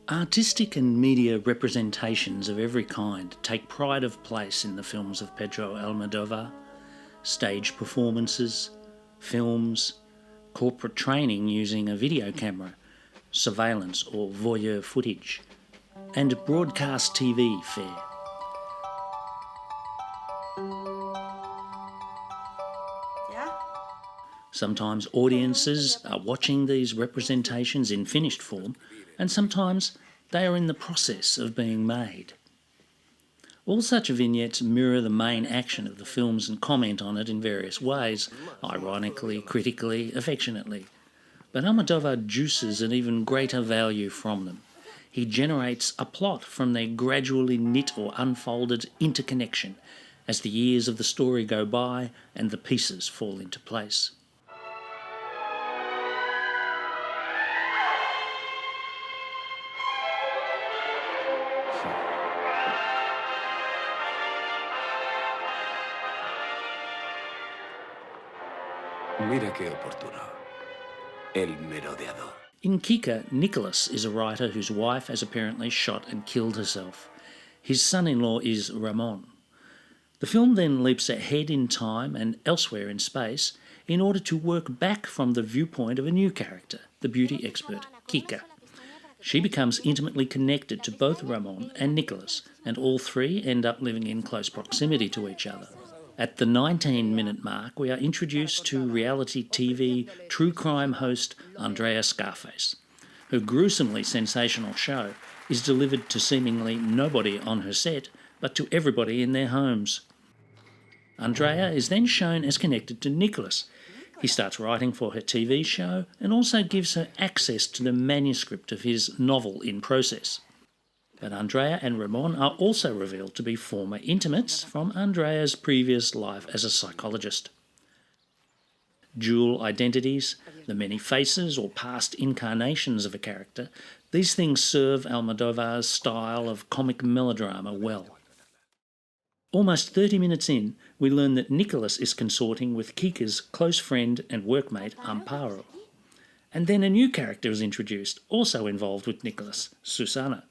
Artistic and media representations of every kind take pride of place in the films of Pedro Almodóvar. Stage performances, films, corporate training using a video camera, surveillance or voyeur footage, and broadcast TV fare. Sometimes audiences are watching these representations in finished form, and sometimes they are in the process of being made. All such vignettes mirror the main action of the films and comment on it in various ways, ironically, critically, affectionately. But Almodóvar juices an even greater value from them. He generates a plot from their gradually knit or unfolded interconnection as the years of the story go by and the pieces fall into place. Mira qué oportuno. El merodeador. In Kika, Nicholas is a writer whose wife has apparently shot and killed herself. His son-in-law is Ramon. The film then leaps ahead in time and elsewhere in space in order to work back from the viewpoint of a new character, the beauty expert, Kika. She becomes intimately connected to both Ramon and Nicholas, and all three end up living in close proximity to each other. At the 19-minute mark, we are introduced to reality TV true crime host Andrea Scarface, her gruesomely sensational show is delivered to seemingly nobody on her set, but to everybody in their homes. Andrea is then shown as connected to Nicholas. He starts writing for her TV show and also gives her access to the manuscript of his novel in process. But Andrea and Ramon are also revealed to be former intimates from Andrea's previous life as a psychologist. Dual identities, the many faces or past incarnations of a character, these things serve Almodóvar's style of comic melodrama well. Almost 30 minutes in, we learn that Nicholas is consorting with Kika's close friend and workmate Amparo. And then a new character is introduced, also involved with Nicholas, Susana.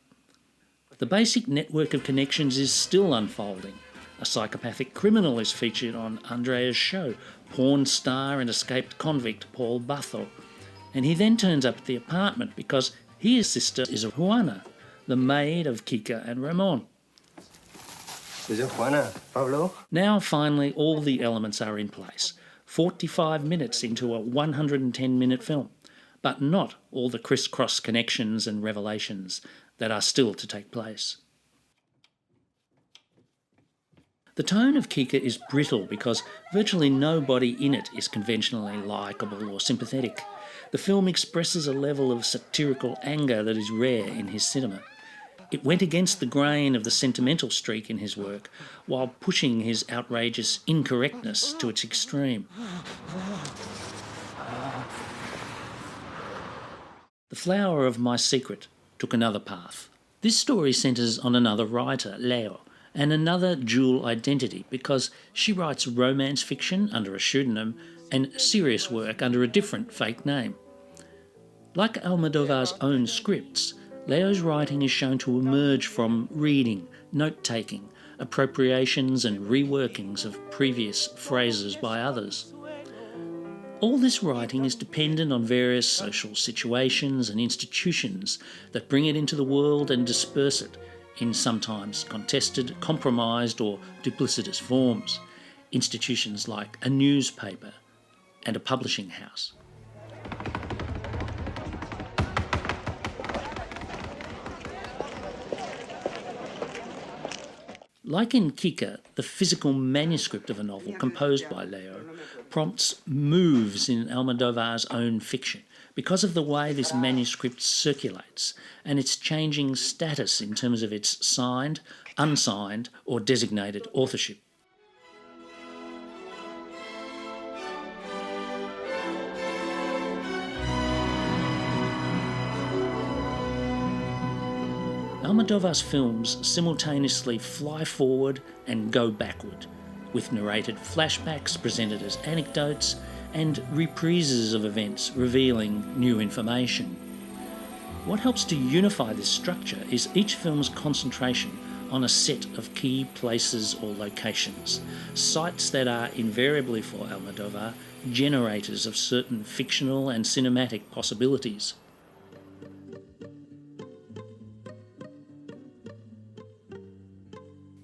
The basic network of connections is still unfolding. A psychopathic criminal is featured on Andrea's show, porn star and escaped convict Paul Batho. And he then turns up at the apartment because his sister is Juana, the maid of Kika and Ramon. Is it Juana, Pablo? Now, finally, all the elements are in place. 45 minutes into a 110-minute film, but not all the criss-cross connections and revelations that are still to take place. The tone of Kika is brittle because virtually nobody in it is conventionally likeable or sympathetic. The film expresses a level of satirical anger that is rare in his cinema. It went against the grain of the sentimental streak in his work, while pushing his outrageous incorrectness to its extreme. The Flower of My Secret took another path. This story centres on another writer, Leo, and another dual identity because she writes romance fiction under a pseudonym and serious work under a different fake name. Like Almodóvar's own scripts, Leo's writing is shown to emerge from reading, note-taking, appropriations and reworkings of previous phrases by others. All this writing is dependent on various social situations and institutions that bring it into the world and disperse it in sometimes contested, compromised or duplicitous forms. Institutions like a newspaper and a publishing house. Like in Kika, the physical manuscript of a novel composed by Leo prompts moves in Almodóvar's own fiction because of the way this manuscript circulates and its changing status in terms of its signed, unsigned or designated authorship. Almodóvar's films simultaneously fly forward and go backward, with narrated flashbacks presented as anecdotes and reprises of events revealing new information. What helps to unify this structure is each film's concentration on a set of key places or locations, sites that are invariably for Almodóvar generators of certain fictional and cinematic possibilities.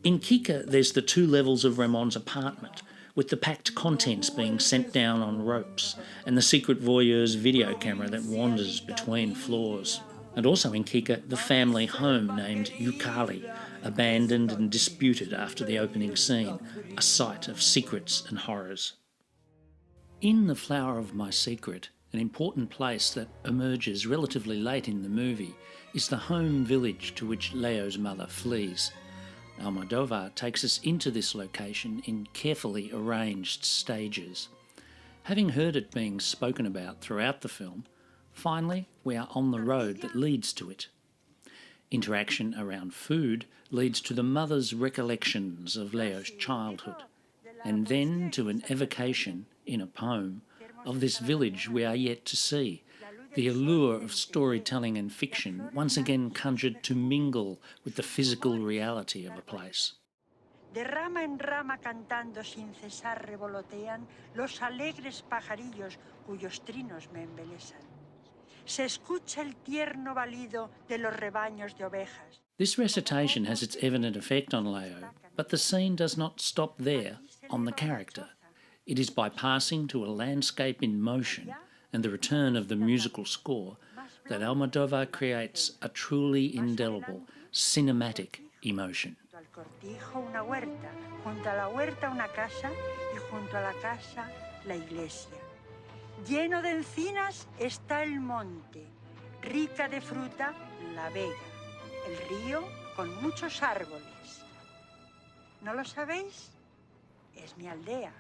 In Kika, there's the 2 levels of Ramon's apartment, with the packed contents being sent down on ropes, and the secret voyeur's video camera that wanders between floors. And also in Kika, the family home named Yukali, abandoned and disputed after the opening scene, a site of secrets and horrors. In The Flower of My Secret, an important place that emerges relatively late in the movie is the home village to which Leo's mother flees. Almodóvar takes us into this location in carefully arranged stages. Having heard it being spoken about throughout the film, finally we are on the road that leads to it. Interaction around food leads to the mother's recollections of Leo's childhood, and then to an evocation, in a poem, of this village we are yet to see, the allure of storytelling and fiction once again conjured to mingle with the physical reality of a place. De rama en rama cantando sin cesar revolotean los alegres pajarillos cuyos trinos me embelesan. Se escucha el tierno balido de los rebaños de ovejas. This recitation has its evident effect on Leo, but the scene does not stop there on the character. It is by passing to a landscape in motion and the return of the musical score that Almodóvar creates a truly indelible, cinematic emotion. Al cortijo una huerta, junto a la huerta una casa y junto a la casa la iglesia. Lleno de encinas está el monte, rica de fruta la vega, el río con muchos árboles. ¿No lo sabéis? Es mi aldea.